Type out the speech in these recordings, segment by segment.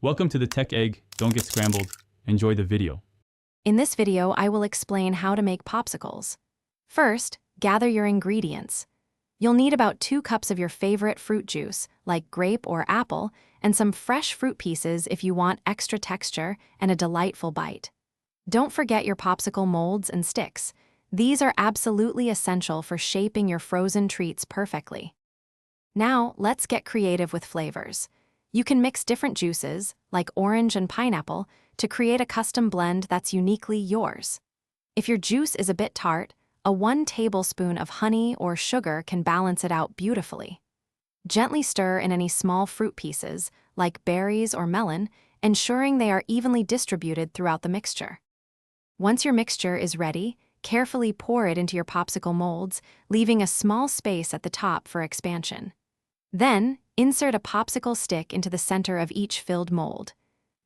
Welcome to the Tech Egg. Don't get scrambled. Enjoy the video. In this video, I will explain how to make popsicles. First, gather your ingredients. You'll need about 2 cups of your favorite fruit juice, like grape or apple, and some fresh fruit pieces if you want extra texture and a delightful bite. Don't forget your popsicle molds and sticks. These are absolutely essential for shaping your frozen treats perfectly. Now, let's get creative with flavors. You can mix different juices, like orange and pineapple, to create a custom blend that's uniquely yours. If your juice is a bit tart, a 1 tablespoon of honey or sugar can balance it out beautifully. Gently stir in any small fruit pieces, like berries or melon, ensuring they are evenly distributed throughout the mixture. Once your mixture is ready, carefully pour it into your popsicle molds, leaving a small space at the top for expansion. Then, insert a popsicle stick into the center of each filled mold.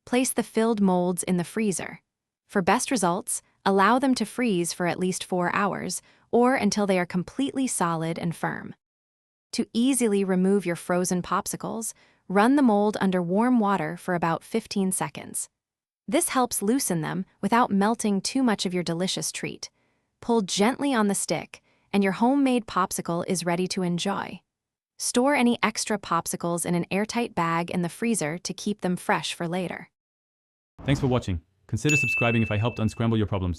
Place the filled molds in the freezer. For best results, allow them to freeze for at least 4 hours, or until they are completely solid and firm. To easily remove your frozen popsicles, run the mold under warm water for about 15 seconds. This helps loosen them without melting too much of your delicious treat. Pull gently on the stick, and your homemade popsicle is ready to enjoy. Store any extra popsicles in an airtight bag in the freezer to keep them fresh for later. Thanks for watching. Consider subscribing if I helped unscramble your problems.